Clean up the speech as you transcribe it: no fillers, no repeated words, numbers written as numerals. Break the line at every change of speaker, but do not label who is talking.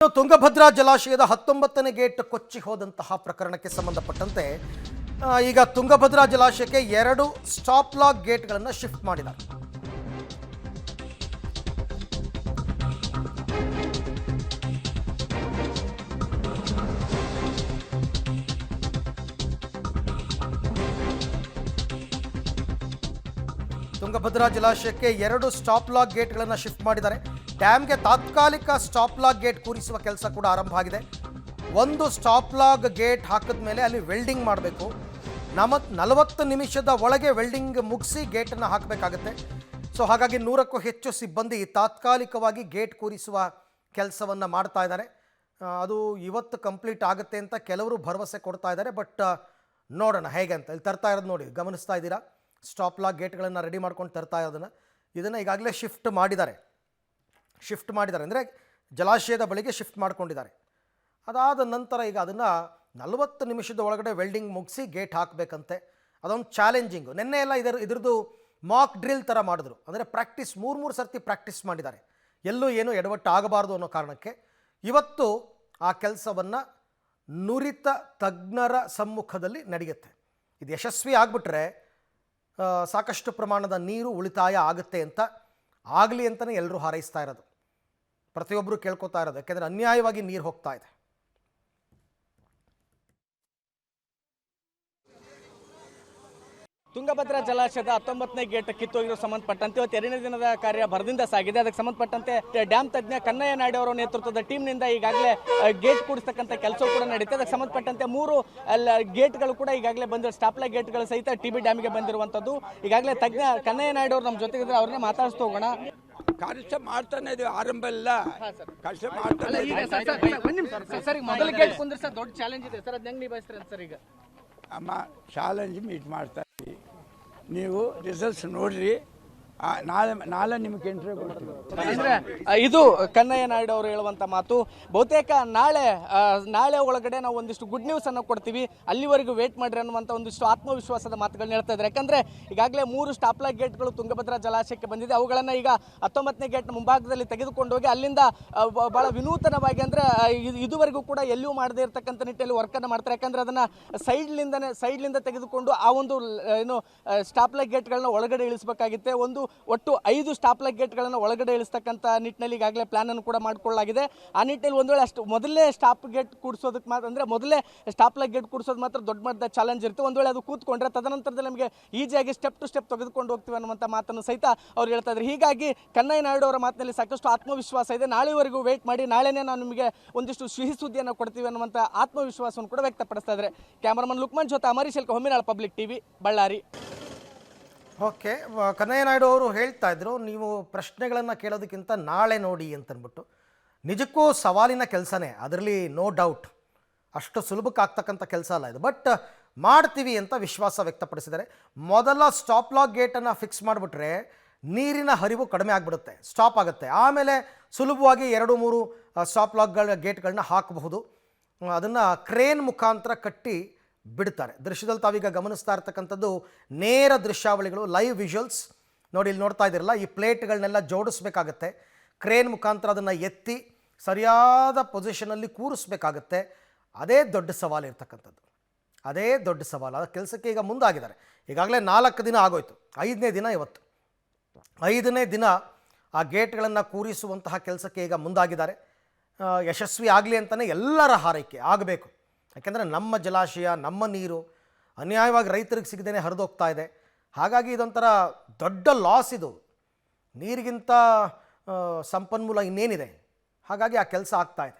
ತುಂಗಭದ್ರಾ ಜಲಾಶಯದ 19ನೇ ಗೇಟ್ ಕೊಚ್ಚಿ ಹೋದಂತಹ ಪ್ರಕರಣಕ್ಕೆ ಸಂಬಂಧಪಟ್ಟಂತೆ ಈಗ ತುಂಗಭದ್ರಾ ಜಲಾಶಯಕ್ಕೆ 2 ಸ್ಟಾಪ್ ಲಾಕ್ ಗೇಟ್ಗಳನ್ನು ಶಿಫ್ಟ್ ಮಾಡಿದ್ದಾರೆ. ತುಂಗಭದ್ರಾ ಜಲಾಶಯಕ್ಕೆ 2 ಸ್ಟಾಪ್ ಲಾಕ್ ಗೇಟ್ಗಳನ್ನು ಶಿಫ್ಟ್ ಮಾಡಿದ್ದಾರೆ. ಡ್ಯಾಮ್ಗೆ ತಾತ್ಕಾಲಿಕ ಸ್ಟಾಪ್ ಲಾಕ್ ಗೇಟ್ ಕೂರಿಸುವ ಕೆಲಸ ಕೂಡ ಆರಂಭ ಆಗಿದೆ. ಒಂದು ಸ್ಟಾಪ್ ಲಾಕ್ ಗೇಟ್ ಹಾಕಿದ ಮೇಲೆ ಅಲ್ಲಿ ವೆಲ್ಡಿಂಗ್ ಮಾಡಬೇಕು. 40 ನಿಮಿಷದ ಒಳಗೆ ವೆಲ್ಡಿಂಗ್ ಮುಗಿಸಿ ಗೇಟನ್ನು ಹಾಕಬೇಕಾಗುತ್ತೆ. ಸೊ ಹಾಗಾಗಿ 100ಕ್ಕೂ ಹೆಚ್ಚು ಸಿಬ್ಬಂದಿ ತಾತ್ಕಾಲಿಕವಾಗಿ ಗೇಟ್ ಕೂರಿಸುವ ಕೆಲಸವನ್ನು ಮಾಡ್ತಾ ಇದ್ದಾರೆ. ಅದು ಇವತ್ತು ಕಂಪ್ಲೀಟ್ ಆಗುತ್ತೆ ಅಂತ ಕೆಲವರು ಭರವಸೆ ಕೊಡ್ತಾ ಇದ್ದಾರೆ. ಬಟ್ ನೋಡೋಣ ಹೇಗೆ ಅಂತ. ಇಲ್ಲಿ ತರ್ತಾ ಇರೋದು ನೋಡಿ, ಗಮನಿಸ್ತಾ ಇದ್ದೀರಾ, ಸ್ಟಾಪ್ ಲಾಕ್ ಗೇಟ್ಗಳನ್ನು ರೆಡಿ ಮಾಡ್ಕೊಂಡು ತರ್ತಾ ಇದನ್ನು ಈಗಾಗಲೇ ಶಿಫ್ಟ್ ಮಾಡಿದ್ದಾರೆ ಅಂದರೆ ಜಲಾಶಯದ ಬಳಿಗೆ ಶಿಫ್ಟ್ ಮಾಡ್ಕೊಂಡಿದ್ದಾರೆ. ಅದಾದ ನಂತರ ಈಗ ಅದನ್ನು 40 ನಿಮಿಷದ ಒಳಗಡೆ ವೆಲ್ಡಿಂಗ್ ಮುಗಿಸಿ ಗೇಟ್ ಹಾಕಬೇಕಂತೆ. ಅದೊಂದು ಚಾಲೆಂಜಿಂಗು. ನಿನ್ನೆ ಎಲ್ಲ ಇದ್ರದ್ದು ಮಾಕ್ ಡ್ರಿಲ್ ಥರ ಮಾಡಿದ್ರು. ಅಂದರೆ ಪ್ರಾಕ್ಟೀಸ್ 3 ಸರ್ತಿ ಪ್ರಾಕ್ಟೀಸ್ ಮಾಡಿದ್ದಾರೆ, ಎಲ್ಲೂ ಏನೂ ಎಡವಟ್ಟು ಆಗಬಾರ್ದು ಅನ್ನೋ ಕಾರಣಕ್ಕೆ. ಇವತ್ತು ಆ ಕೆಲಸವನ್ನು ನುರಿತ ತಜ್ಞರ ಸಮ್ಮುಖದಲ್ಲಿ ನಡೆಯುತ್ತೆ. ಇದು ಯಶಸ್ವಿ ಆಗಿಬಿಟ್ರೆ ಸಾಕಷ್ಟು ಪ್ರಮಾಣದ ನೀರು ಉಳಿತಾಯ ಆಗುತ್ತೆ ಅಂತ, ಆಗಲಿ ಅಂತಲೇ ಎಲ್ಲರೂ ಹಾರೈಸ್ತಾ ಇರೋದು, ಪ್ರತಿಯೊಬ್ಬರು ಕೇಳ್ಕೊತಾ ಇರೋದು. ಯಾಕೆಂದರೆ ಅನ್ಯಾಯವಾಗಿ ನೀರು ಹೋಗ್ತಾ ಇದೆ.
ತುಂಗಭದ್ರಾ ಜಲಾಶಯದ 19ನೇ ಗೇಟ್ ಕಿತ್ತೋಗಿರೋ ಸಂಬಂಧಪಟ್ಟಂತೆ ಇವತ್ತು 2ನೇ ದಿನದ ಕಾರ್ಯ ಭರದಿಂದ ಸಾಗಿದೆ. ಅದಕ್ಕೆ ಸಂಬಂಧಪಟ್ಟಂತೆ ಡ್ಯಾಮ್ ತಜ್ಞ ಕನ್ನಯ್ಯ ನಾಯ್ಡು ಅವರ ನೇತೃತ್ವದ ಟೀಮ್ನಿಂದ ಈಗಾಗಲೇ ಗೇಟ್ ಕೂಡಿಸ್ತಕ್ಕಂಥ ಕೆಲಸ ಕೂಡ ನಡೀತದೆ. ಅದಕ್ಕೆ ಸಂಬಂಧಪಟ್ಟಂತೆ 3 ಗೇಟ್ಗಳು ಕೂಡ ಈಗಾಗಲೇ ಬಂದಿರೋ ಸ್ಟಾಪ್ಲೈಟ್ ಗೇಟ್ಗಳು ಸಹಿತ ಟಿಬಿ ಡ್ಯಾಮ್ಗೆ ಬಂದಿರುವಂಥದ್ದು. ಈಗಾಗಲೇ ತಜ್ಞ ಕನ್ನಯ್ಯ ನಾಯ್ಡು ಅವರು ನಮ್ಮ ಜೊತೆಗಿದ್ರೆ ಅವ್ರನ್ನೇ ಮಾತಾಡಿಸ್ತಾ ಹೋಗೋಣ.
ಕಷ್ಟ ಮಾಡ್ತಾನೆ ಇದು ಆರಂಭ ಇಲ್ಲ, ಕಷ್ಟ ಮಾಡ್ತಾನೆ.
ಸರ್, ಮೊದಲ ಗೇಟ್ ಕುಂದ್ರಿಸ ದೊಡ್ಡ ಚಾಲೆಂಜ್ ಇದೆ ಸರ್, ಅದನ್ನ ಹೆಂಗ್ ನಿಭಾಯಿಸ್ತಾರೆ ಸರ್? ಈಗ
ಅಮ್ಮ ಚಾಲೆಂಜ್ ಮೀಟ್ ಮಾಡ್ತಾ ಇದ್ದೀವಿ, ನೀವು ರಿಸಲ್ಟ್ಸ್ ನೋಡ್ರಿ, ನಾಳೆ ನಿಮ್ಗೆ ಎಂಟ್ರಿ ಕೊಡ್ತೀವಿ.
ಅಂದ್ರೆ ಇದು ಕನ್ನಯ್ಯ ನಾಯ್ಡು ಅವರು ಹೇಳುವಂತ ಮಾತು. ಬಹುತೇಕ ನಾಳೆ ಒಳಗಡೆ ನಾವು ಒಂದಿಷ್ಟು ಗುಡ್ ನ್ಯೂಸ್ ಅನ್ನು ಕೊಡ್ತೀವಿ, ಅಲ್ಲಿವರೆಗೂ ವೇಟ್ ಮಾಡ್ರಿ ಅನ್ನುವಂಥ ಒಂದಿಷ್ಟು ಆತ್ಮವಿಶ್ವಾಸದ ಮಾತುಗಳನ್ನ ಹೇಳ್ತಾ ಇದ್ದಾರೆ. ಯಾಕಂದ್ರೆ ಈಗಾಗಲೇ 3 ಸ್ಟಾಪ್ ಲಾಕ್ ಗೇಟ್ಗಳು ತುಂಗಭದ್ರಾ ಜಲಾಶಯಕ್ಕೆ ಬಂದಿದೆ. ಅವುಗಳನ್ನ ಈಗ 19ನೇ ಗೇಟ್ ಮುಂಭಾಗದಲ್ಲಿ ತೆಗೆದುಕೊಂಡು ಹೋಗಿ ಅಲ್ಲಿಂದ ಬಹಳ ವಿನೂತನವಾಗಿ, ಅಂದ್ರೆ ಇದುವರೆಗೂ ಕೂಡ ಎಲ್ಲೂ ಮಾಡದೇ ಇರತಕ್ಕಂಥ ನಿಟ್ಟಿನಲ್ಲಿ ವರ್ಕ್ ಅನ್ನು ಮಾಡ್ತಾರೆ. ಯಾಕಂದ್ರೆ ಅದನ್ನ ಸೈಡ್ಲಿಂದ ತೆಗೆದುಕೊಂಡು ಆ ಒಂದು ಏನು ಸ್ಟಾಪ್ ಲಾಕ್ ಗೇಟ್ಗಳನ್ನ ಒಳಗಡೆ ಇಳಿಸಬೇಕಾಗಿತ್ತೆ. ಒಟ್ಟು 5 ಸ್ಟಾಪ್ ಲಾಕ್ ಗೇಟ್ಗಳನ್ನು ಒಳಗಡೆ ಇಳಿಸ್ತಕ್ಕಂಥ ನಿಟ್ಟಿನಲ್ಲಿ ಈಗಾಗಲೇ ಪ್ಲಾನ್ ಅನ್ನು ಕೂಡ ಮಾಡಿಕೊಳ್ಳಲಾಗಿದೆ. ಆ ನಿಟ್ಟಿನಲ್ಲಿ ಒಂದು ವೇಳೆ ಮೊದಲೇ ಸ್ಟಾಪ್ ಗೇಟ್ ಕೂಡಿಸೋದಕ್ಕೆ ಮಾತ್ರ, ಅಂದರೆ ಮೊದಲೇ ಸ್ಟಾಪ್ ಲಾಕ್ ಗೇಟ್ ಕೂಡಿಸೋದು ಮಾತ್ರ ದೊಡ್ಡ ಮಟ್ಟದ ಚಾಲೆಂಜ್ ಇರುತ್ತೆ. ಒಂದು ವೇಳೆ ಅದು ಕೂತ್ಕೊಂಡ್ರೆ ತದನಂತರದಲ್ಲಿ ನಮಗೆ ಈಸಿಯಾಗಿ ಸ್ಟೆಪ್ ಟು ಸ್ಟೆಪ್ ತೆಗೆದುಕೊಂಡು ಹೋಗ್ತೀವಿ ಅನ್ನುವಂಥ ಮಾತನ್ನು ಸಹಿತ ಅವ್ರು ಹೇಳ್ತಾ ಇದ್ದಾರೆ. ಹೀಗಾಗಿ ಕನ್ನಯ್ಯ ನಾಯ್ಡು ಅವರ ಮಾತಿನಲ್ಲಿ ಸಾಕಷ್ಟು ಆತ್ಮವಿಶ್ವಾಸ ಇದೆ. ನಾಳೆವರೆಗೂ ವೇಟ್ ಮಾಡಿ, ನಾಳೆನೇ ನಾವು ನಿಮಗೆ ಒಂದಿಷ್ಟು ಸಿಹಿ ಸುದ್ದಿಯನ್ನು ಕೊಡ್ತೀವಿ ಅನ್ನುವಂಥ ಆತ್ಮವಿಶ್ವಾಸವನ್ನು ಕೂಡ ವ್ಯಕ್ತಪಡಿಸ್ತಾ ಇದ್ದಾರೆ. ಕ್ಯಾಮರಾಮನ್ ಲುಕ್ಮನ್ ಜೊತೆ Amaresh Yelka, Homminal, public TV, Ballari.
Okay, Kannayya Naidu ಅವರು ಹೇಳ್ತಾ ಇದ್ರು, ನೀವು ಪ್ರಶ್ನೆಗಳನ್ನು ಕೇಳೋದಕ್ಕಿಂತ ನಾಳೆ ನೋಡಿ ಅಂತಂದ್ಬಿಟ್ಟು. ನಿಜಕ್ಕೂ ಸವಾಲಿನ ಕೆಲಸನೇ, ಅದರಲ್ಲಿ ನೋ ಡೌಟ್. ಅಷ್ಟು ಸುಲಭಕ್ಕೆ ಆಗ್ತಕ್ಕಂಥ ಕೆಲಸ ಅಲ್ಲ ಇದು. ಬಟ್ ಮಾಡ್ತೀವಿ ಅಂತ ವಿಶ್ವಾಸ ವ್ಯಕ್ತಪಡಿಸಿದ್ದಾರೆ. ಮೊದಲ ಸ್ಟಾಪ್ ಲಾಕ್ ಗೇಟನ್ನು ಫಿಕ್ಸ್ ಮಾಡಿಬಿಟ್ರೆ ನೀರಿನ ಹರಿವು ಕಡಿಮೆ ಆಗಿಬಿಡುತ್ತೆ, ಸ್ಟಾಪ್ ಆಗುತ್ತೆ. ಆಮೇಲೆ ಸುಲಭವಾಗಿ 2-3 ಸ್ಟಾಪ್ ಲಾಕ್ಗಳ ಗೇಟ್ಗಳನ್ನ ಹಾಕಬಹುದು. ಅದನ್ನು ಕ್ರೇನ್ ಮುಖಾಂತರ ಕಟ್ಟಿ ಬಿಡ್ತಾರೆ. ದೃಶ್ಯದಲ್ಲಿ ತಾವೀಗ ಗಮನಿಸ್ತಾ ಇರ್ತಕ್ಕಂಥದ್ದು ನೇರ ದೃಶ್ಯಾವಳಿಗಳು, ಲೈವ್ ವಿಜುವಲ್ಸ್ ನೋಡಿ. ಇಲ್ಲಿ ನೋಡ್ತಾ ಇದ್ದೀರಲ್ಲ, ಈ ಪ್ಲೇಟ್ಗಳನ್ನೆಲ್ಲ ಜೋಡಿಸ್ಬೇಕಾಗತ್ತೆ. ಕ್ರೇನ್ ಮುಖಾಂತರ ಅದನ್ನು ಎತ್ತಿ ಸರಿಯಾದ ಪೊಸಿಷನಲ್ಲಿ ಕೂರಿಸ್ಬೇಕಾಗತ್ತೆ. ಅದೇ ದೊಡ್ಡ ಸವಾಲು ಇರ್ತಕ್ಕಂಥದ್ದು, ಅದೇ ದೊಡ್ಡ ಸವಾಲು. ಆ ಕೆಲಸಕ್ಕೆ ಈಗ ಮುಂದಾಗಿದ್ದಾರೆ. ಈಗಾಗಲೇ 4 ದಿನ ಆಗೋಯ್ತು, 5ನೇ ದಿನ ಇವತ್ತು. 5ನೇ ದಿನ ಆ ಗೇಟ್ಗಳನ್ನು ಕೂರಿಸುವಂತಹ ಕೆಲಸಕ್ಕೆ ಈಗ ಮುಂದಾಗಿದ್ದಾರೆ. ಯಶಸ್ವಿ ಆಗಲಿ ಅಂತಲೇ ಎಲ್ಲರ ಹಾರೈಕೆ ಆಗಬೇಕು. ಯಾಕೆಂದರೆ ನಮ್ಮ ಜಲಾಶಯ, ನಮ್ಮ ನೀರು ಅನ್ಯಾಯವಾಗಿ ರೈತರಿಗೆ ಸಿಗದೇ ಹರಿದೋಗ್ತಾ ಇದೆ. ಹಾಗಾಗಿ ಇದೊಂಥರ ದೊಡ್ಡ ಲಾಸ್ ಇದು. ನೀರಿಗಿಂತ ಸಂಪನ್ಮೂಲ ಇನ್ನೇನಿದೆ. ಹಾಗಾಗಿ ಆ ಕೆಲಸ ಆಗ್ತಾ ಇದೆ.